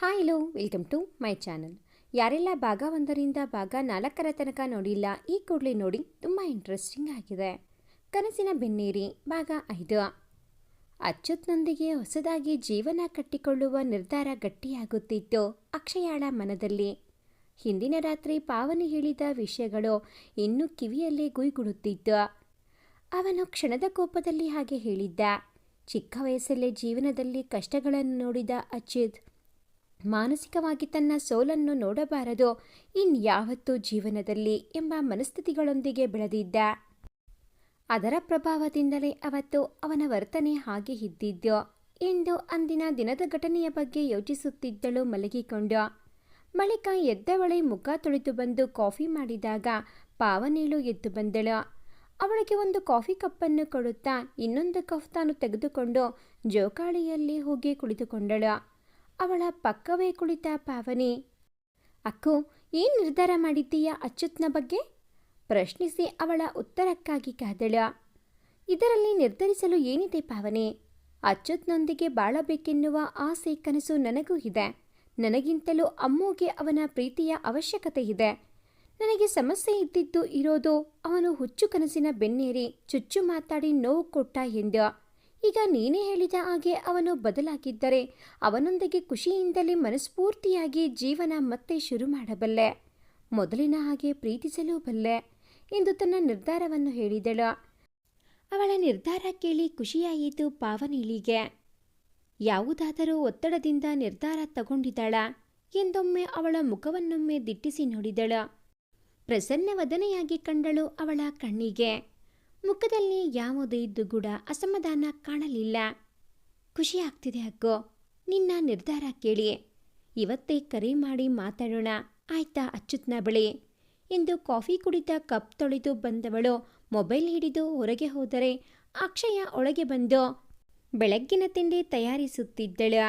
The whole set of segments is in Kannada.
Hi hello welcome to my channel. ಯಾರೆಲ್ಲ ಭಾಗ 1ರಿಂದ ಭಾಗ 4ರ ತನಕ ನೋಡಿಲ್ಲ, ಈ ಕೂಡಲೇ ನೋಡಿ, ತುಂಬ ಇಂಟ್ರೆಸ್ಟಿಂಗ್ ಆಗಿದೆ. ಕನಸಿನ ಬೆನ್ನೇರಿ ಭಾಗ 5. ಅಚ್ಯುತ್ನೊಂದಿಗೆ ಹೊಸದಾಗಿ ಜೀವನ ಕಟ್ಟಿಕೊಳ್ಳುವ ನಿರ್ಧಾರ ಗಟ್ಟಿಯಾಗುತ್ತಿತ್ತು ಅಕ್ಷಯಾಳ ಮನದಲ್ಲಿ. ಹಿಂದಿನ ರಾತ್ರಿ ಪಾವನಿ ಹೇಳಿದ ವಿಷಯಗಳು ಇನ್ನೂ ಕಿವಿಯಲ್ಲೇ ಗುಯ್ಗುಡುತ್ತಿತ್ತು. ಅವನು ಕ್ಷಣದ ಕೋಪದಲ್ಲಿ ಹಾಗೆ ಹೇಳಿದ್ದ. ಚಿಕ್ಕ ವಯಸ್ಸಲ್ಲೇ ಜೀವನದಲ್ಲಿ ಕಷ್ಟಗಳನ್ನು ನೋಡಿದ ಅಚ್ಯುತ್ ಮಾನಸಿಕವಾಗಿ ತನ್ನ ಸೋಲನ್ನು ನೋಡಬಾರದು ಇನ್ಯಾವತ್ತೂ ಜೀವನದಲ್ಲಿ ಎಂಬ ಮನಸ್ಥಿತಿಗಳೊಂದಿಗೆ ಬೆಳೆದಿದ್ದ. ಅದರ ಪ್ರಭಾವದಿಂದಲೇ ಅವತ್ತು ಅವನ ವರ್ತನೆ ಹಾಗೆ ಇದ್ದಿದ್ದು ಎಂದು ಅಂದಿನ ದಿನದ ಘಟನೆಯ ಬಗ್ಗೆ ಯೋಚಿಸುತ್ತಿದ್ದಳು ಮಲಗಿಕೊಂಡು. ಬಳಿಕ ಎದ್ದವಳೆ ಮುಖ ತೊಳೆದು ಬಂದು ಕಾಫಿ ಮಾಡಿದಾಗ ಪಾವನೇಳು ಎದ್ದು ಬಂದಳು. ಅವಳಿಗೆ ಒಂದು ಕಾಫಿ ಕಪ್ಪನ್ನು ಕೊಡುತ್ತಾ ಇನ್ನೊಂದು ಕಪ್ ತಾನು ತೆಗೆದುಕೊಂಡು ಜೋಕಾಳಿಯಲ್ಲಿ ಹೋಗಿ ಕುಳಿತುಕೊಂಡಳು. ಅವಳ ಪಕ್ಕವೇ ಕುಳಿತ ಪಾವನಿ, ಅಕ್ಕೋ, ಏನು ನಿರ್ಧಾರ ಮಾಡಿದ್ದೀಯಾ ಅಚ್ಯುತ್ನ ಬಗ್ಗೆ? ಪ್ರಶ್ನಿಸಿ ಅವಳ ಉತ್ತರಕ್ಕಾಗಿ ಕಾದಳು. ಇದರಲ್ಲಿ ನಿರ್ಧರಿಸಲು ಏನಿದೆ ಪಾವನಿ? ಅಚ್ಯುತ್ನೊಂದಿಗೆ ಬಾಳಬೇಕೆನ್ನುವ ಆಸೆ ಕನಸು ನನಗೂ ಇದೆ. ನನಗಿಂತಲೂ ಅಮ್ಮುಗೆ ಅವನ ಪ್ರೀತಿಯ ಅವಶ್ಯಕತೆ ಇದೆ. ನನಗೆ ಸಮಸ್ಯೆ ಇದ್ದಿದ್ದು ಇರೋದು ಅವನು ಹುಚ್ಚು ಕನಸಿನ ಬೆನ್ನೇರಿ ಚುಚ್ಚು ಮಾತಾಡಿ ನೋವು ಕೊಟ್ಟ ಎಂದು. ಈಗ ನೀನೇ ಹೇಳಿದ ಹಾಗೆ ಅವನು ಬದಲಾಗಿದ್ದರೆ ಅವನೊಂದಿಗೆ ಖುಷಿಯಿಂದಲೇ ಮನಸ್ಫೂರ್ತಿಯಾಗಿ ಜೀವನ ಮತ್ತೆ ಶುರು ಮಾಡಬಲ್ಲೆ, ಮೊದಲಿನ ಹಾಗೆ ಪ್ರೀತಿಸಲೂ ಬಲ್ಲೆ ಎಂದು ತನ್ನ ನಿರ್ಧಾರವನ್ನು ಹೇಳಿದಳು. ಅವಳ ನಿರ್ಧಾರ ಕೇಳಿ ಖುಷಿಯಾಯಿತು ಪಾವನಿಳಿಗೆ. ಯಾವುದಾದರೂ ಒತ್ತಡದಿಂದ ನಿರ್ಧಾರ ತಗೊಂಡಿದ್ದಾಳ ಎಂದೊಮ್ಮೆ ಅವಳ ಮುಖವನ್ನೊಮ್ಮೆ ದಿಟ್ಟಿಸಿ ನೋಡಿದಳು. ಪ್ರಸನ್ನ ವದನೆಯಾಗಿ ಕಂಡಳು ಅವಳ ಕಣ್ಣಿಗೆ. ಮುಖದಲ್ಲಿ ಯಾವುದೇ ದುಗುಡ ಅಸಮಾಧಾನ ಕಾಣಲಿಲ್ಲ. ಖುಷಿಯಾಗ್ತಿದೆ ಅಕ್ಕೋ, ನಿನ್ನ ನಿರ್ಧಾರ ಕೇಳಿ. ಇವತ್ತೇ ಕರೆ ಮಾಡಿ ಮಾತಾಡೋಣ ಆಯ್ತಾ ಅಚ್ಯುತ್ನ ಬಳಿ ಎಂದು ಕಾಫಿ ಕುಡಿದ ಕಪ್ ತೊಳೆದು ಬಂದವಳು ಮೊಬೈಲ್ ಹಿಡಿದು ಹೊರಗೆ ಹೋದರೆ ಅಕ್ಷಯ ಒಳಗೆ ಬಂದು ಬೆಳಗ್ಗಿನ ತಿಂಡಿ ತಯಾರಿಸುತ್ತಿದ್ದಳು.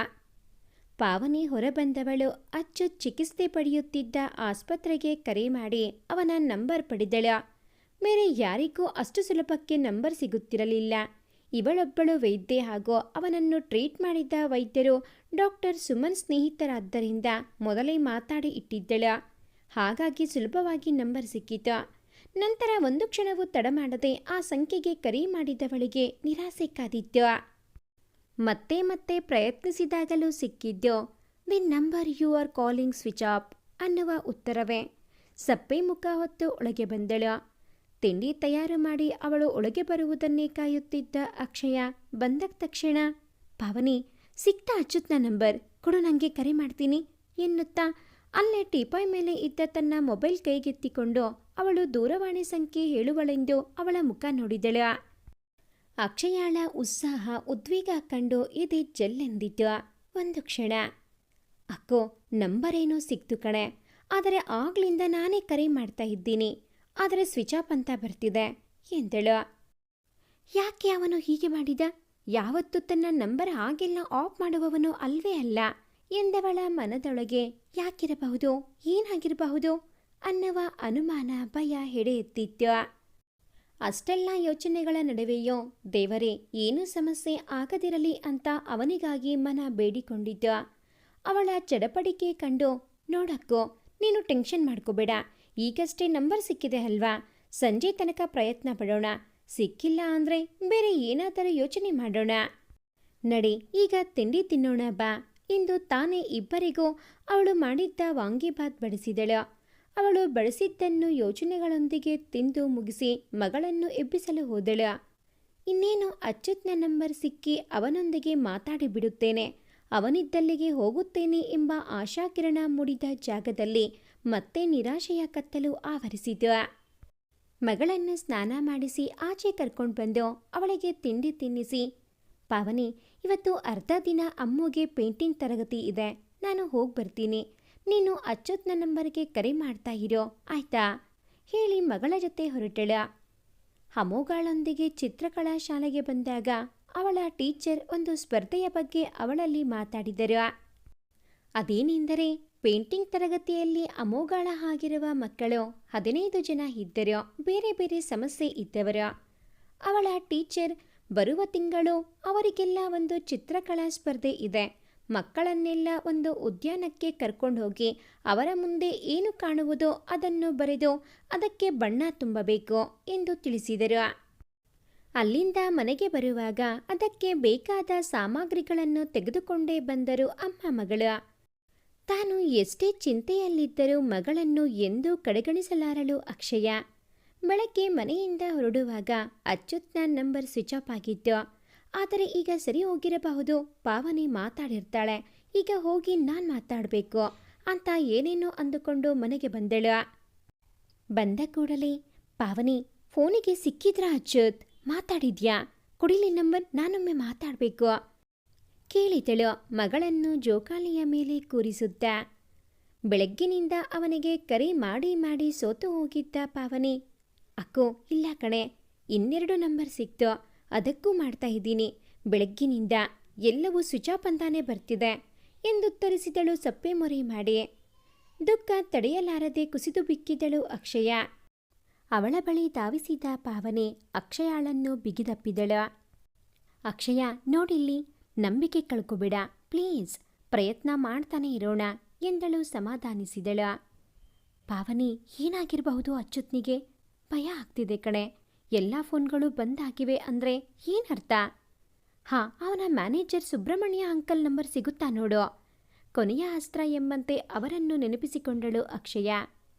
ಪಾವನಿ ಹೊರಬಂದವಳು ಅಚ್ಯುತ್ ಚಿಕಿತ್ಸೆ ಪಡೆಯುತ್ತಿದ್ದ ಆಸ್ಪತ್ರೆಗೆ ಕರೆ ಮಾಡಿ ಅವನ ನಂಬರ್ ಪಡೆದಳು. ಬೇರೆ ಯಾರಿಗೂ ಅಷ್ಟು ಸುಲಭಕ್ಕೆ ನಂಬರ್ ಸಿಗುತ್ತಿರಲಿಲ್ಲ. ಇವಳೊಬ್ಬಳು ವೈದ್ಯೆ ಹಾಗೂ ಅವನನ್ನು ಟ್ರೀಟ್ ಮಾಡಿದ್ದ ವೈದ್ಯರು ಡಾಕ್ಟರ್ ಸುಮನ್ ಸ್ನೇಹಿತರಾದ್ದರಿಂದ ಮೊದಲೇ ಮಾತಾಡಿ ಇಟ್ಟಿದ್ದಳು. ಹಾಗಾಗಿ ಸುಲಭವಾಗಿ ನಂಬರ್ ಸಿಕ್ಕಿತು. ನಂತರ ಒಂದು ಕ್ಷಣವೂ ತಡ ಮಾಡದೆ ಆ ಸಂಖ್ಯೆಗೆ ಕರೆ ಮಾಡಿದವಳಿಗೆ ನಿರಾಸೆ ಕಾದಿತ್ತು. ಮತ್ತೆ ಮತ್ತೆ ಪ್ರಯತ್ನಿಸಿದಾಗಲೂ ಸಿಕ್ಕಿದ್ದು the number you are calling switch off ಅನ್ನುವ ಉತ್ತರವೇ. ಸಪ್ಪೆ ಮುಖ ಹೊತ್ತು ಒಳಗೆ ಬಂದಳು. ತಿಂಡಿ ತಯಾರು ಮಾಡಿ ಅವಳು ಒಳಗೆ ಬರುವುದನ್ನೇ ಕಾಯುತ್ತಿದ್ದ ಅಕ್ಷಯ ಬಂದ ತಕ್ಷಣ, ಪಾವನಿ, ಸಿಕ್ತಾ ಅಚ್ಯುತ್ನ ನಂಬರ್ ಕೊಡು, ನನಗೆ ಕರೆ ಮಾಡ್ತೀನಿ ಎನ್ನುತ್ತಾ ಅಲ್ಲೇ ಟೀಪಾಯ್ ಮೇಲೆ ಇದ್ದ ತನ್ನ ಮೊಬೈಲ್ ಕೈಗೆತ್ತಿಕೊಂಡು ಅವಳು ದೂರವಾಣಿ ಸಂಖ್ಯೆ ಹೇಳುವಳೆಂದು ಅವಳ ಮುಖ ನೋಡಿದಳು. ಅಕ್ಷಯಾಳ ಉತ್ಸಾಹ ಉದ್ವೇಗ ಕಂಡು ಎದೆ ಜಲ್ಲೆಂದಿತು. ಒಂದು ಕ್ಷಣ, ಅಕ್ಕೋ, ನಂಬರೇನೋ ಸಿಕ್ತು ಕಣೆ, ಆದರೆ ಆಗ್ಲಿಂದ ನಾನೇ ಕರೆ ಮಾಡ್ತಾ ಇದ್ದೀನಿ, ಆದರೆ ಸ್ವಿಚ್ ಆಫ್ ಅಂತ ಬರ್ತಿದೆ ಎಂದಳು. ಯಾಕೆ ಅವನು ಹೀಗೆ ಮಾಡಿದ? ಯಾವತ್ತೂ ತನ್ನ ನಂಬರ್ ಹಾಗೆಲ್ಲ ಆಫ್ ಮಾಡುವವನು ಅಲ್ವೇ ಅಲ್ಲ ಎಂದವಳ ಮನದೊಳಗೆ ಯಾಕಿರಬಹುದು, ಏನಾಗಿರಬಹುದು ಅನ್ನುವ ಅನುಮಾನ, ಭಯ ಹೆಡೆ ಎತ್ತಿತ್ತು. ಅಷ್ಟೆಲ್ಲ ಯೋಚನೆಗಳ ನಡುವೆಯೋ ದೇವರೇ, ಏನೂ ಸಮಸ್ಯೆ ಆಗದಿರಲಿ ಅಂತ ಅವನಿಗಾಗಿ ಮನ ಬೇಡಿಕೊಂಡಿದ್ದ. ಅವಳ ಚಡಪಡಿಕೆ ಕಂಡು, ನೋಡಕ್ಕೋ, ನೀನು ಟೆನ್ಷನ್ ಮಾಡ್ಕೋಬೇಡ, ಈಗಷ್ಟೇ ನಂಬರ್ ಸಿಕ್ಕಿದೆ ಅಲ್ವಾ, ಸಂಜೆ ತನಕ ಪ್ರಯತ್ನ ಪಡೋಣ, ಸಿಕ್ಕಿಲ್ಲ ಅಂದರೆ ಬೇರೆ ಏನಾದರೂ ಯೋಚನೆ ಮಾಡೋಣ, ನಡಿ ಈಗ ತಿಂಡಿ ತಿನ್ನೋಣ ಬಾ ಎಂದು ತಾನೇ ಇಬ್ಬರಿಗೂ ಅವಳು ಮಾಡಿದ್ದ ವಾಂಗಿಬಾತ್ ಬಡಿಸಿದಳು. ಅವಳು ಬಡಿಸಿದ್ದನ್ನು ಯೋಚನೆಗಳೊಂದಿಗೆ ತಿಂದು ಮುಗಿಸಿ ಮಗಳನ್ನು ಎಬ್ಬಿಸಲು ಹೋದಳು. ಇನ್ನೇನು ಅಚ್ಯುತ್ನ ನಂಬರ್ ಸಿಕ್ಕಿ ಅವನೊಂದಿಗೆ ಮಾತಾಡಿ ಬಿಡುತ್ತೇನೆ, ಅವನಿದ್ದಲ್ಲಿಗೆ ಹೋಗುತ್ತೇನೆ ಎಂಬ ಆಶಾಕಿರಣ ಮೂಡಿದ ಜಾಗದಲ್ಲಿ ಮತ್ತೆ ನಿರಾಶೆಯ ಕತ್ತಲು ಆವರಿಸಿತು. ಮಗಳನ್ನು ಸ್ನಾನ ಮಾಡಿಸಿ ಆಚೆ ಕರ್ಕೊಂಡು ಬಂದು ಅವಳಿಗೆ ತಿಂಡಿ ತಿನ್ನಿಸಿ, ಪಾವನಿ, ಇವತ್ತು ಅರ್ಧ ದಿನ ಅಮ್ಮುಗೆ ಪೇಂಟಿಂಗ್ ತರಗತಿ ಇದೆ, ನಾನು ಹೋಗಿ ಬರ್ತೀನಿ, ನೀನು ಅಚ್ಯುತ್ನ ನಂಬರ್ಗೆ ಕರೆ ಮಾಡ್ತಾ ಇರೋ ಆಯ್ತಾ ಹೇಳಿ ಮಗಳ ಜೊತೆ ಹೊರಟಳ. ಅಮ್ಮುಗಳೊಂದಿಗೆ ಚಿತ್ರಕಲಾ ಶಾಲೆಗೆ ಬಂದಾಗ ಅವಳ ಟೀಚರ್ ಒಂದು ಸ್ಪರ್ಧೆಯ ಬಗ್ಗೆ ಅವಳಲ್ಲಿ ಮಾತಾಡಿದರು. ಅದೇನೆಂದರೆ, ಪೇಂಟಿಂಗ್ ತರಗತಿಯಲ್ಲಿ ಅಮೋಘಳ ಆಗಿರುವ ಮಕ್ಕಳು 15 ಜನ ಇದ್ದರು, ಬೇರೆ ಬೇರೆ ಸಮಸ್ಯೆ ಇದ್ದವರು. ಅವಳ ಟೀಚರ್ ಬರುವ ತಿಂಗಳು ಅವರಿಗೆಲ್ಲ ಒಂದು ಚಿತ್ರಕಲಾ ಸ್ಪರ್ಧೆ ಇದೆ, ಮಕ್ಕಳನ್ನೆಲ್ಲ ಒಂದು ಉದ್ಯಾನಕ್ಕೆ ಕರ್ಕೊಂಡು ಹೋಗಿ ಅವರ ಮುಂದೆ ಏನು ಕಾಣುವುದೋ ಅದನ್ನು ಬರೆದು ಅದಕ್ಕೆ ಬಣ್ಣ ತುಂಬಬೇಕು ಎಂದು ತಿಳಿಸಿದರು. ಅಲ್ಲಿಂದ ಮನೆಗೆ ಬರುವಾಗ ಅದಕ್ಕೆ ಬೇಕಾದ ಸಾಮಗ್ರಿಗಳನ್ನು ತೆಗೆದುಕೊಂಡೇ ಬಂದರು ಅಮ್ಮ ಮಗಳು. ತಾನು ಎಷ್ಟೇ ಚಿಂತೆಯಲ್ಲಿದ್ದರೂ ಮಗಳನ್ನು ಎಂದೂ ಕಡೆಗಣಿಸಲಾರಳು ಅಕ್ಷಯ. ಬೆಳಗ್ಗೆ ಮನೆಯಿಂದ ಹೊರಡುವಾಗ ಅಚ್ಯುತ್ನ ನಂಬರ್ ಸ್ವಿಚ್ ಆಫ್ ಆಗಿತ್ತು. ಆದರೆ ಈಗ ಸರಿ ಹೋಗಿರಬಹುದು, ಪಾವನಿ ಮಾತಾಡಿರ್ತಾಳೆ, ಈಗ ಹೋಗಿ ನಾನು ಮಾತಾಡಬೇಕು ಅಂತ ಏನೇನೋ ಅಂದುಕೊಂಡು ಮನೆಗೆ ಬಂದಳು. ಬಂದ ಕೂಡಲೇ, ಪಾವನಿ ಫೋನಿಗೆ ಸಿಕ್ಕಿದ್ರಾ ಅಚ್ಯುತ್? ಮಾತಾಡಿದ್ಯಾ? ಕೊಡಿಲಿ ನಂಬರ್, ನಾನೊಮ್ಮೆ ಮಾತಾಡಬೇಕು ಕೇಳಿದಳು ಮಗಳನ್ನು ಜೋಕಾಲಿಯ ಮೇಲೆ ಕೂರಿಸುತ್ತ. ಬೆಳಗ್ಗಿನಿಂದ ಅವನಿಗೆ ಕರೆ ಮಾಡಿ ಮಾಡಿ ಸೋತು ಹೋಗಿದ್ದ ಪಾವನಿ, ಅಕ್ಕೋ ಇಲ್ಲ ಕಣೆ, ಇನ್ನೆರಡು ನಂಬರ್ ಸಿಕ್ತು, ಅದಕ್ಕೂ ಮಾಡ್ತಾ ಇದ್ದೀನಿ, ಬೆಳಗ್ಗಿನಿಂದ ಎಲ್ಲವೂ ಸ್ವಿಚ್ ಆಫ್ ಅಂತಾನೆ ಬರ್ತಿದೆ ಎಂದುತ್ತರಿಸಿದಳು ಸಪ್ಪೆ ಮೊರೆ ಮಾಡಿ. ದುಃಖ ತಡೆಯಲಾರದೆ ಕುಸಿದು ಬಿಕ್ಕಿದಳು ಅಕ್ಷಯ. ಅವಳ ಬಳಿ ಧಾವಿಸಿದ ಪಾವನಿ ಅಕ್ಷಯಾಳನ್ನು ಬಿಗಿದಪ್ಪಿದಳು. ಅಕ್ಷಯ ನೋಡಿಲ್ಲಿ, ನಂಬಿಕೆ ಕಳ್ಕೊಬೇಡ ಪ್ಲೀಸ್, ಪ್ರಯತ್ನ ಮಾಡ್ತಾನೆ ಇರೋಣ ಎಂದಳು ಸಮಾಧಾನಿಸಿದಳು. ಪಾವನಿ ಏನಾಗಿರಬಹುದು ಅಚ್ಯುತ್ನಿಗೆ? ಭಯ ಆಗ್ತಿದೆ ಕಣೆ, ಎಲ್ಲ ಫೋನ್ಗಳು ಬಂದಾಗಿವೆ ಅಂದರೆ ಏನರ್ಥ? ಹಾಂ, ಅವನ ಮ್ಯಾನೇಜರ್ ಸುಬ್ರಹ್ಮಣ್ಯ ಅಂಕಲ್ ನಂಬರ್ ಸಿಗುತ್ತಾ ನೋಡು. ಕೊನೆಯ ಅಸ್ತ್ರ ಎಂಬಂತೆ ಅವರನ್ನು ನೆನಪಿಸಿಕೊಂಡಳು ಅಕ್ಷಯ.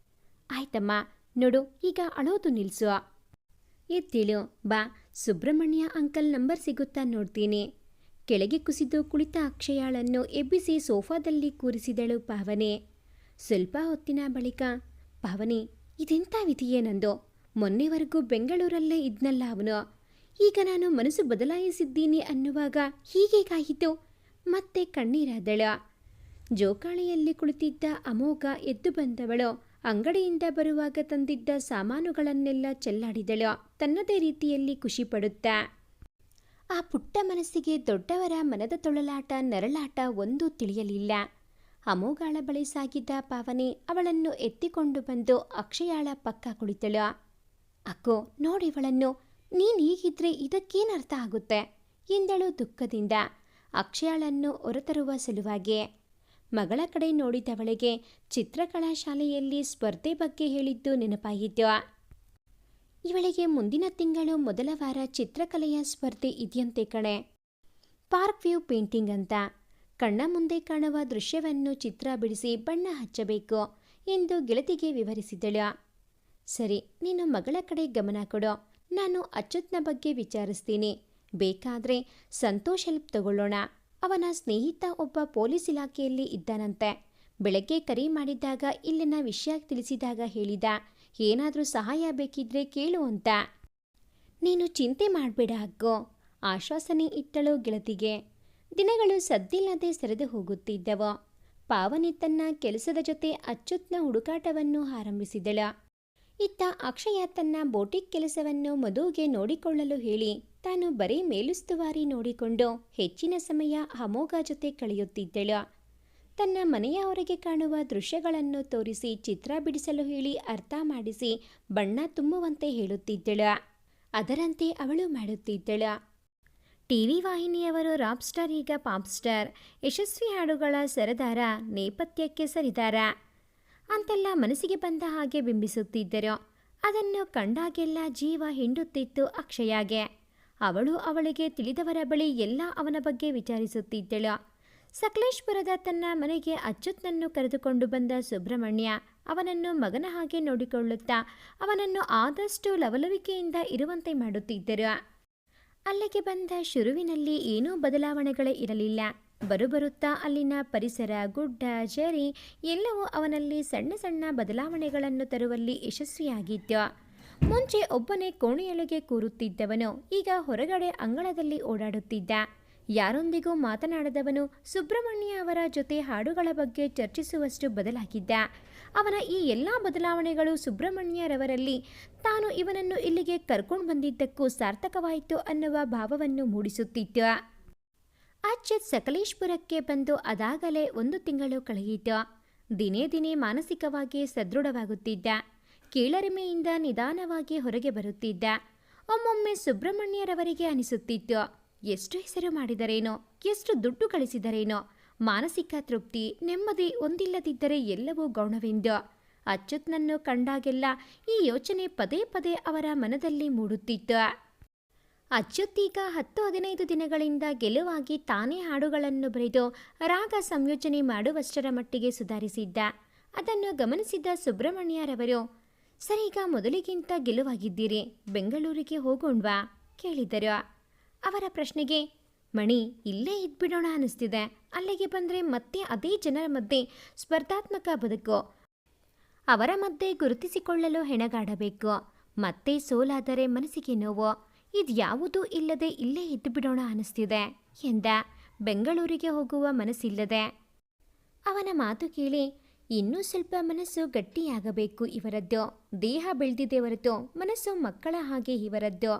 ಆಯ್ತಮ್ಮ, ನೋಡು ಈಗ ಅಳೋದು ನಿಲ್ಸು, ಎದ್ದೇಳು ಬಾ, ಸುಬ್ರಹ್ಮಣ್ಯ ಅಂಕಲ್ ನಂಬರ್ ಸಿಗುತ್ತಾ ನೋಡ್ತೀನಿ. ಕೆಳಗೆ ಕುಸಿದು ಕುಳಿತ ಅಕ್ಷಯಾಳನ್ನು ಎಬ್ಬಿಸಿ ಸೋಫಾದಲ್ಲಿ ಕೂರಿಸಿದಳು ಪಾವನಿ. ಸ್ವಲ್ಪ ಹೊತ್ತಿನ ಬಳಿಕ, ಪಾವನಿ ಇದೆಂಥ ವಿಧಿಯೇ ನಂದು, ಮೊನ್ನೆವರೆಗೂ ಬೆಂಗಳೂರಲ್ಲೇ ಇದ್ನಲ್ಲ ಅವನು, ಈಗ ನಾನು ಮನಸ್ಸು ಬದಲಾಯಿಸಿದ್ದೀನಿ ಅನ್ನುವಾಗ ಹೀಗೇಗಾಯಿತು? ಮತ್ತೆ ಕಣ್ಣೀರಾದಳು. ಜೋಕಾಳಿಯಲ್ಲಿ ಕುಳಿತಿದ್ದ ಅಮೋಘ ಎದ್ದು ಬಂದವಳು ಅಂಗಡಿಯಿಂದ ಬರುವಾಗ ತಂದಿದ್ದ ಸಾಮಾನುಗಳನ್ನೆಲ್ಲ ಚೆಲ್ಲಾಡಿದಳು, ತನ್ನದೇ ರೀತಿಯಲ್ಲಿ ಖುಷಿಪಡುತ್ತಾ. ಆ ಪುಟ್ಟ ಮನಸ್ಸಿಗೆ ದೊಡ್ಡವರ ಮನದ ತೊಳಲಾಟ ನರಳಾಟ ಒಂದೂ ತಿಳಿಯಲಿಲ್ಲ. ಅಮೋಘಾಳ ಬಳಿ ಸಾಗಿದ್ದ ಪಾವನಿ ಅವಳನ್ನು ಎತ್ತಿಕೊಂಡು ಬಂದು ಅಕ್ಷಯಾಳ ಪಕ್ಕ ಕುಳಿತಳು. ಅಕ್ಕೋ ನೋಡಿವಳನ್ನು, ನೀನು ಹೀಗಿದ್ರೆ ಇದಕ್ಕೇನರ್ಥ ಆಗುತ್ತೆ ಎಂದಳು ದುಃಖದಿಂದ ಅಕ್ಷಯಾಳನ್ನು ಹೊರತರುವ ಸಲುವಾಗಿ. ಮಗಳ ಕಡೆ ನೋಡಿದವಳಿಗೆ ಚಿತ್ರಕಲಾ ಶಾಲೆಯಲ್ಲಿ ಸ್ಪರ್ಧೆ ಬಗ್ಗೆ ಹೇಳಿದ್ದು ನೆನಪಾಯಿತು. ಇವಳಿಗೆ ಮುಂದಿನ ತಿಂಗಳು ಮೊದಲ ವಾರ ಚಿತ್ರಕಲೆಯ ಸ್ಪರ್ಧೆ ಇದೆಯಂತೆ ಕಣೆ, ಪಾರ್ಕ್ ವ್ಯೂ ಪೇಂಟಿಂಗ್ ಅಂತ. ಕಣ್ಣ ಮುಂದೆ ಕಾಣುವ ದೃಶ್ಯವನ್ನು ಚಿತ್ರ ಬಿಡಿಸಿ ಬಣ್ಣ ಹಚ್ಚಬೇಕು ಎಂದು ಗೆಳತಿಗೆ ವಿವರಿಸಿದಳು. ಸರಿ, ನೀನು ಮಗಳ ಕಡೆ ಗಮನ ಕೊಡು, ನಾನು ಅಚ್ಯುತ್ನ ಬಗ್ಗೆ ವಿಚಾರಿಸ್ತೀನಿ, ಬೇಕಾದರೆ ಸಂತೋಷ್ ಹೆಲ್ಪ್ ತಗೊಳ್ಳೋಣ. ಅವನ ಸ್ನೇಹಿತ ಒಬ್ಬ ಪೊಲೀಸ್ ಇಲಾಖೆಯಲ್ಲಿ ಇದ್ದಾನಂತೆ. ಬೆಳಗ್ಗೆ ಕರೆ ಮಾಡಿದ್ದಾಗ ಇಲ್ಲಿನ ವಿಷಯ ತಿಳಿಸಿದಾಗ ಹೇಳಿದ, ಏನಾದರೂ ಸಹಾಯ ಬೇಕಿದ್ರೆ ಕೇಳು ಅಂತ. ನೀನು ಚಿಂತೆ ಮಾಡಬೇಡ ಅಕ್ಕೋ, ಆಶ್ವಾಸನೆ ಇಟ್ಟಳು ಗೆಳತಿಗೆ. ದಿನಗಳು ಸದ್ದಿಲ್ಲದೆ ಸರಿದು ಹೋಗುತ್ತಿದ್ದವು. ಪಾವನಿ ತನ್ನ ಕೆಲಸದ ಜೊತೆ ಅಚ್ಯುತ್ನ ಹುಡುಕಾಟವನ್ನು ಆರಂಭಿಸಿದಳು. ಇತ್ತ ಅಕ್ಷಯ ತನ್ನ ಬೋಟಿಕ್ ಕೆಲಸವನ್ನು ಮಧುಗೆ ನೋಡಿಕೊಳ್ಳಲು ಹೇಳಿ ತಾನು ಬರೀ ಮೇಲುಸ್ತುವಾರಿ ನೋಡಿಕೊಂಡು ಹೆಚ್ಚಿನ ಸಮಯ ಅಮೋಘ ಜೊತೆ ಕಳೆಯುತ್ತಿದ್ದಳು. ತನ್ನ ಮನೆಯ ಹೊರಗೆ ಕಾಣುವ ದೃಶ್ಯಗಳನ್ನು ತೋರಿಸಿ ಚಿತ್ರ ಬಿಡಿಸಲು ಹೇಳಿ ಅರ್ಥ ಮಾಡಿಸಿ ಬಣ್ಣ ತುಂಬುವಂತೆ ಹೇಳುತ್ತಿದ್ದಳು. ಅದರಂತೆ ಅವಳು ಮಾಡುತ್ತಿದ್ದಳು. ಟಿವಿ ವಾಹಿನಿಯವರು ರಾಪ್ ಸ್ಟಾರ್ ಈಗ ಪಾಪ್ ಸ್ಟಾರ್, ಯಶಸ್ವಿ ಹಾಡುಗಳ ಸರದಾರ, ನೇಪಥ್ಯಕ್ಕೆ ಸರಿದಾರ ಅಂತೆಲ್ಲ ಮನಸ್ಸಿಗೆ ಬಂದ ಹಾಗೆ ಬಿಂಬಿಸುತ್ತಿದ್ದರು. ಅದನ್ನು ಕಂಡಾಗೆಲ್ಲ ಜೀವ ಹಿಂಡುತ್ತಿತ್ತು ಅಕ್ಷಯಾಗೆ. ಅವಳು ಅವಳಿಗೆ ತಿಳಿದವರ ಬಳಿ ಎಲ್ಲ ಅವನ ಬಗ್ಗೆ ವಿಚಾರಿಸುತ್ತಿದ್ದಳು. ಸಕಲೇಶ್ಪುರದ ತನ್ನ ಮನೆಗೆ ಅಚ್ಯುತ್ನನ್ನು ಕರೆದುಕೊಂಡು ಬಂದ ಸುಬ್ರಹ್ಮಣ್ಯ ಅವನನ್ನು ಮಗನ ಹಾಗೆ ನೋಡಿಕೊಳ್ಳುತ್ತಾ ಅವನನ್ನು ಆದಷ್ಟು ಲವಲವಿಕೆಯಿಂದ ಇರುವಂತೆ ಮಾಡುತ್ತಿದ್ದರು. ಅಲ್ಲಿಗೆ ಬಂದ ಶುರುವಿನಲ್ಲಿ ಏನೂ ಬದಲಾವಣೆಗಳೇ ಇರಲಿಲ್ಲ. ಬರುಬರುತ್ತಾ ಅಲ್ಲಿನ ಪರಿಸರ, ಗುಡ್ಡ, ಜರಿ ಎಲ್ಲವೂ ಅವನಲ್ಲಿ ಸಣ್ಣ ಸಣ್ಣ ಬದಲಾವಣೆಗಳನ್ನು ತರುವಲ್ಲಿ ಯಶಸ್ವಿಯಾಗಿತ್ತು. ಮುಂಚೆ ಒಬ್ಬನೇ ಕೋಣೆಯೊಳಗೆ ಕೂರುತ್ತಿದ್ದವನು ಈಗ ಹೊರಗಡೆ ಅಂಗಳದಲ್ಲಿ ಓಡಾಡುತ್ತಿದ್ದ. ಯಾರೊಂದಿಗೂ ಮಾತನಾಡದವನು ಸುಬ್ರಹ್ಮಣ್ಯ ಅವರ ಜೊತೆ ಹಾಡುಗಳ ಬಗ್ಗೆ ಚರ್ಚಿಸುವಷ್ಟು ಬದಲಾಗಿದ್ದ. ಅವನ ಈ ಎಲ್ಲ ಬದಲಾವಣೆಗಳು ಸುಬ್ರಹ್ಮಣ್ಯರವರಲ್ಲಿ ತಾನು ಇವನನ್ನು ಇಲ್ಲಿಗೆ ಕರ್ಕೊಂಡು ಬಂದಿದ್ದಕ್ಕೂ ಸಾರ್ಥಕವಾಯಿತು ಅನ್ನುವ ಭಾವವನ್ನು ಮೂಡಿಸುತ್ತಿತ್ತು. ಅಚ್ಯುತ್ ಸಕಲೇಶ್ಪುರಕ್ಕೆ ಬಂದು ಅದಾಗಲೇ 1 ತಿಂಗಳು ಕಳೆಯಿತು. ದಿನೇ ದಿನೇ ಮಾನಸಿಕವಾಗಿ ಸದೃಢವಾಗುತ್ತಿದ್ದ. ಕೀಳರಿಮೆಯಿಂದ ನಿಧಾನವಾಗಿ ಹೊರಗೆ ಬರುತ್ತಿದ್ದ. ಒಮ್ಮೊಮ್ಮೆ ಸುಬ್ರಹ್ಮಣ್ಯರವರಿಗೆ ಅನಿಸುತ್ತಿತ್ತು, ಎಷ್ಟು ಹೆಸರು ಮಾಡಿದರೇನೋ, ಎಷ್ಟು ದುಡ್ಡು ಗಳಿಸಿದರೇನೋ, ಮಾನಸಿಕ ತೃಪ್ತಿ ನೆಮ್ಮದಿ ಒಂದಿಲ್ಲದಿದ್ದರೆ ಎಲ್ಲವೂ ಗೌಣವೆಂದು. ಅಚ್ಯುತ್ನನ್ನು ಕಂಡಾಗೆಲ್ಲ ಈ ಯೋಚನೆ ಪದೇ ಪದೇ ಅವರ ಮನದಲ್ಲಿ ಮೂಡುತ್ತಿತ್ತು. ಅಚ್ಯುತ್ ಈಗ 10-15 ದಿನಗಳಿಂದ ಗೆಲುವಾಗಿ ತಾನೇ ಹಾಡುಗಳನ್ನು ಬರೆದು ರಾಗ ಸಂಯೋಜನೆ ಮಾಡುವಷ್ಟರ ಮಟ್ಟಿಗೆ ಸುಧಾರಿಸಿದ್ದ. ಅದನ್ನು ಗಮನಿಸಿದ ಸುಬ್ರಹ್ಮಣ್ಯರವರು, ಸರೀಗ ಮೊದಲಿಗಿಂತ ಗೆಲುವಾಗಿದ್ದೀರಿ, ಬೆಂಗಳೂರಿಗೆ ಹೋಗೋಣ್ವಾ ಕೇಳಿದರು. ಅವರ ಪ್ರಶ್ನೆಗೆ, ಮಣಿ ಇಲ್ಲೇ ಇದ್ಬಿಡೋಣ ಅನ್ನಿಸ್ತಿದೆ, ಅಲ್ಲಿಗೆ ಬಂದರೆ ಮತ್ತೆ ಅದೇ ಜನರ ಮಧ್ಯೆ ಸ್ಪರ್ಧಾತ್ಮಕ ಬದುಕು, ಅವರ ಮಧ್ಯೆ ಗುರುತಿಸಿಕೊಳ್ಳಲು ಹೆಣಗಾಡಬೇಕು, ಮತ್ತೆ ಸೋಲಾದರೆ ಮನಸ್ಸಿಗೆ ನೋವು, ಇದ್ಯಾವುದೂ ಇಲ್ಲದೆ ಇಲ್ಲೇ ಇದ್ದು ಬಿಡೋಣ ಅನ್ನಿಸ್ತಿದೆ ಎಂದ. ಬೆಂಗಳೂರಿಗೆ ಹೋಗುವ ಮನಸ್ಸಿಲ್ಲದೆ. ಅವನ ಮಾತು ಕೇಳಿ, ಇನ್ನೂ ಸ್ವಲ್ಪ ಮನಸ್ಸು ಗಟ್ಟಿಯಾಗಬೇಕು ಇವರದ್ದು. ದೇಹ ಬೆಳೆದಿದೆ ಹೊರತು ಮನಸ್ಸು ಮಕ್ಕಳ ಹಾಗೆ ಇವರದ್ದು.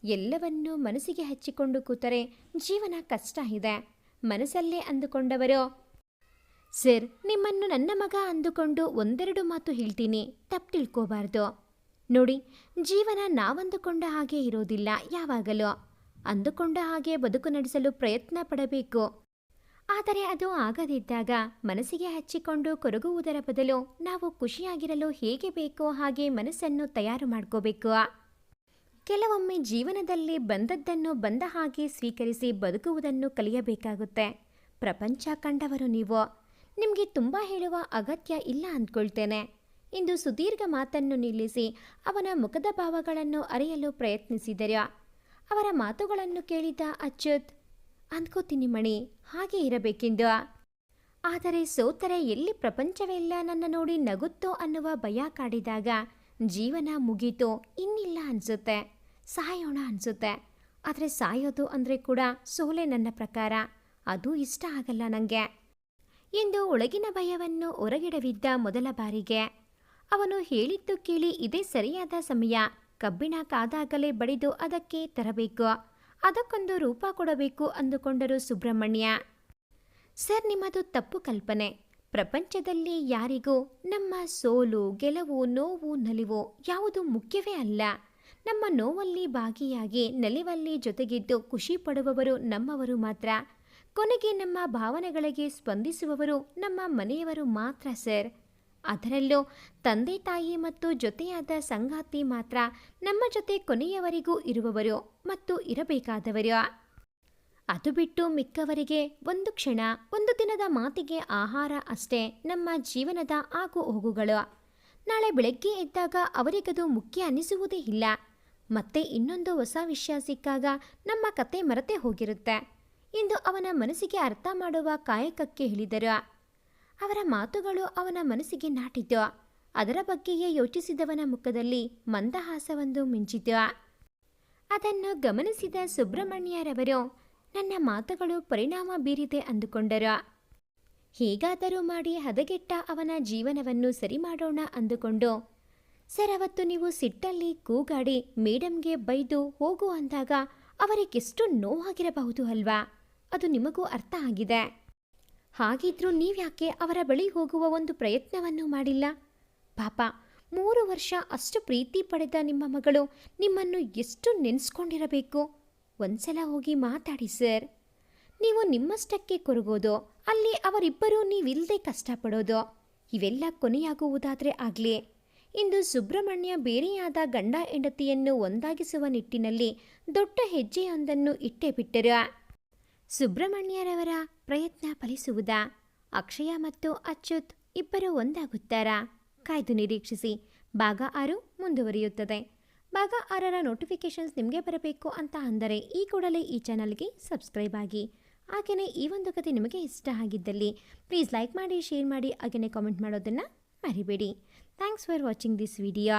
ಎಲ್ಲವನ್ನೂ ಮನಸ್ಸಿಗೆ ಹಚ್ಚಿಕೊಂಡು ಕೂತರೆ ಜೀವನ ಕಷ್ಟ ಇದೆ. ಮನಸ್ಸಲ್ಲೇ ಅಂದುಕೊಂಡವರು, ಸರ್ ನಿಮ್ಮನ್ನು ನನ್ನ ಮಗ ಅಂದುಕೊಂಡು ಒಂದೆರಡು ಮಾತು ಹೇಳ್ತೀನಿ, ತಪ್ಪು ತಿಳ್ಕೋಬಾರ್ದು. ನೋಡಿ, ಜೀವನ ನಾವಂದುಕೊಂಡ ಹಾಗೆ ಇರೋದಿಲ್ಲ. ಯಾವಾಗಲೂ ಅಂದುಕೊಂಡ ಹಾಗೆ ಬದುಕು ನಡೆಸಲು ಪ್ರಯತ್ನ ಪಡಬೇಕು. ಆದರೆ ಅದು ಆಗದಿದ್ದಾಗ ಮನಸ್ಸಿಗೆ ಹಚ್ಚಿಕೊಂಡು ಕೊರಗುವುದರ ಬದಲು ನಾವು ಖುಷಿಯಾಗಿರಲು ಹೇಗೆ ಬೇಕೋ ಹಾಗೆ ಮನಸ್ಸನ್ನು ತಯಾರು ಮಾಡ್ಕೋಬೇಕು. ಕೆಲವೊಮ್ಮೆ ಜೀವನದಲ್ಲಿ ಬಂದದ್ದನ್ನು ಬಂದ ಹಾಗೆ ಸ್ವೀಕರಿಸಿ ಬದುಕುವುದನ್ನು ಕಲಿಯಬೇಕಾಗುತ್ತೆ. ಪ್ರಪಂಚ ಕಂಡವರು ನೀವು, ನಿಮಗೆ ತುಂಬ ಹೇಳುವ ಅಗತ್ಯ ಇಲ್ಲ ಅಂದ್ಕೊಳ್ತೇನೆ. ಇಂದು ಸುದೀರ್ಘ ಮಾತನ್ನು ನಿಲ್ಲಿಸಿ ಅವನ ಮುಖದ ಭಾವಗಳನ್ನು ಅರಿಯಲು ಪ್ರಯತ್ನಿಸಿದರು. ಅವರ ಮಾತುಗಳನ್ನು ಕೇಳಿದ ಅಚ್ಯುತ್, ಅಂದ್ಕೋತೀನಿ ಮಣಿ ಹಾಗೆ ಇರಬೇಕೆಂದು. ಆದರೆ ಸೋತರೆ ಎಲ್ಲಿ ಪ್ರಪಂಚವೆಲ್ಲ ನನ್ನ ನೋಡಿ ನಗುತ್ತೋ ಅನ್ನುವ ಭಯ ಕಾಡಿದಾಗ ಜೀವನ ಮುಗೀತೋ ಇನ್ನಿಲ್ಲ ಅನಿಸುತ್ತೆ, ಸಾಯೋಣ ಅನಿಸುತ್ತೆ. ಆದರೆ ಸಾಯೋದು ಅಂದರೆ ಕೂಡ ಸೋಲೆ ನನ್ನ ಪ್ರಕಾರ. ಅದು ಇಷ್ಟ ಆಗಲ್ಲ ನನಗೆ ಎಂದು ಒಳಗಿನ ಭಯವನ್ನು ಹೊರಗಿಡವಿದ್ದ ಮೊದಲ ಬಾರಿಗೆ. ಅವನು ಹೇಳಿದ್ದು ಕೇಳಿ ಇದೇ ಸರಿಯಾದ ಸಮಯ. ಕಬ್ಬಿಣ ಕಾದಾಗಲೇ ಬಡಿದು ಅದಕ್ಕೆ ತರಬೇಕು, ಅದಕ್ಕೊಂದು ರೂಪ ಕೊಡಬೇಕು ಅಂದುಕೊಂಡರು ಸುಬ್ರಹ್ಮಣ್ಯ. ಸರ್ ನಿಮ್ಮದು ತಪ್ಪು ಕಲ್ಪನೆ. ಪ್ರಪಂಚದಲ್ಲಿ ಯಾರಿಗೂ ನಮ್ಮ ಸೋಲು ಗೆಲುವು ನೋವು ನಲಿವು ಯಾವುದು ಮುಖ್ಯವೇ ಅಲ್ಲ. ನಮ್ಮ ನೋವಲ್ಲಿ ಭಾಗಿಯಾಗಿ ನಲಿವಲ್ಲಿ ಜೊತೆಗಿದ್ದು ಖುಷಿ ಪಡುವವರು ನಮ್ಮವರು ಮಾತ್ರ. ಕೊನೆಗೆ ನಮ್ಮ ಭಾವನೆಗಳಿಗೆ ಸ್ಪಂದಿಸುವವರು ನಮ್ಮ ಮನೆಯವರು ಮಾತ್ರ ಸರ್. ಅದರಲ್ಲೂ ತಂದೆ ತಾಯಿ ಮತ್ತು ಜೊತೆಯಾದ ಸಂಗಾತಿ ಮಾತ್ರ ನಮ್ಮ ಜೊತೆ ಕೊನೆಯವರೆಗೂ ಇರುವವರು ಮತ್ತು ಇರಬೇಕಾದವರು. ಅದು ಬಿಟ್ಟು ಮಿಕ್ಕವರಿಗೆ ಒಂದು ಕ್ಷಣ ಒಂದು ದಿನದ ಮಾತಿಗೆ ಆಹಾರ ಅಷ್ಟೇ ನಮ್ಮ ಜೀವನದ ಆಗು ಹೋಗುಗಳು. ನಾಳೆ ಬೆಳಗ್ಗೆ ಎದ್ದಾಗ ಅವರಿಗದು ಮುಖ್ಯ ಅನ್ನಿಸುವುದೇ ಇಲ್ಲ. ಮತ್ತೆ ಇನ್ನೊಂದು ಹೊಸ ವಿಷಯ ಸಿಕ್ಕಾಗ ನಮ್ಮ ಕತೆ ಮರೆತೇ ಹೋಗಿರುತ್ತೆ ಎಂದು ಅವನ ಮನಸ್ಸಿಗೆ ಅರ್ಥ ಮಾಡುವ ಕಾಯಕಕ್ಕೆ ಹೇಳಿದರು. ಅವರ ಮಾತುಗಳು ಅವನ ಮನಸ್ಸಿಗೆ ನಾಟಿತು. ಅದರ ಬಗ್ಗೆಯೇ ಯೋಚಿಸಿದವನ ಮುಖದಲ್ಲಿ ಮಂದಹಾಸವೊಂದು ಮಿಂಚಿತು. ಅದನ್ನು ಗಮನಿಸಿದ ಸುಬ್ರಹ್ಮಣ್ಯರವರು, ನನ್ನ ಮಾತುಗಳು ಪರಿಣಾಮ ಬೀರಿದೆ ಅಂದುಕೊಂಡರು. ಹೇಗಾದರೂ ಮಾಡಿ ಹದಗೆಟ್ಟ ಅವನ ಜೀವನವನ್ನು ಸರಿ ಮಾಡೋಣ ಅಂದುಕೊಂಡು, ಸರ್ ಅವತ್ತು ನೀವು ಸಿಟ್ಟಲ್ಲಿ ಕೂಗಾಡಿ ಮೇಡಮ್ಗೆ ಬೈದು ಹೋಗು ಅಂದಾಗ ಅವರಿಗೆಷ್ಟು ನೋವಾಗಿರಬಹುದು ಅಲ್ವಾ? ಅದು ನಿಮಗೂ ಅರ್ಥ ಆಗಿದೆ. ಹಾಗಿದ್ರೂ ನೀವ್ಯಾಕೆ ಅವರ ಬಳಿ ಹೋಗುವ ಒಂದು ಪ್ರಯತ್ನವನ್ನು ಮಾಡಿಲ್ಲ? ಪಾಪ 3 ವರ್ಷ ಅಷ್ಟು ಪ್ರೀತಿ ಪಡೆದ ನಿಮ್ಮ ಮಗಳು ನಿಮ್ಮನ್ನು ಎಷ್ಟು ನೆನೆಸ್ಕೊಂಡಿರಬೇಕು. ಒಂದ್ಸಲ ಹೋಗಿ ಮಾತಾಡಿ ಸರ್. ನೀವು ನಿಮ್ಮಷ್ಟಕ್ಕೆ ಕೊರಗೋದು, ಅಲ್ಲಿ ಅವರಿಬ್ಬರೂ ನೀವಿಲ್ಲದೆ ಕಷ್ಟಪಡೋದು, ಇವೆಲ್ಲ ಕೊನೆಯಾಗುವುದಾದರೆ ಆಗಲಿ. ಇಂದು ಸುಬ್ರಹ್ಮಣ್ಯ ಬೇರೆಯಾದ ಗಂಡ ಹೆಂಡತಿಯನ್ನು ಒಂದಾಗಿಸುವ ನಿಟ್ಟಿನಲ್ಲಿ ದೊಡ್ಡ ಹೆಜ್ಜೆಯೊಂದನ್ನು ಇಟ್ಟೇ ಬಿಟ್ಟರು. ಸುಬ್ರಹ್ಮಣ್ಯರವರ ಪ್ರಯತ್ನ ಫಲಿಸುವುದಾ? ಅಕ್ಷಯ ಮತ್ತು ಅಚ್ಯುತ್ ಇಬ್ಬರು ಒಂದಾಗುತ್ತಾರಾ? ಕಾಯ್ದು ನಿರೀಕ್ಷಿಸಿ. ಭಾಗ 6 ಮುಂದುವರಿಯುತ್ತದೆ. ಭಾಗ 6ರ ನೋಟಿಫಿಕೇಷನ್ಸ್ ನಿಮಗೆ ಬರಬೇಕು ಅಂತ ಅಂದರೆ ಈ ಕೂಡಲೇ ಈ ಚಾನಲ್ಗೆ ಸಬ್ಸ್ಕ್ರೈಬ್ ಆಗಿ. ಹಾಗೆಯೇ ಈ ಒಂದು ಕತೆ ನಿಮಗೆ ಇಷ್ಟ ಆಗಿದ್ದಲ್ಲಿ ಪ್ಲೀಸ್ ಲೈಕ್ ಮಾಡಿ, ಶೇರ್ ಮಾಡಿ, ಹಾಗೆಯೇ ಕಾಮೆಂಟ್ ಮಾಡೋದನ್ನು ಮರಿಬೇಡಿ. Thanks for watching this video.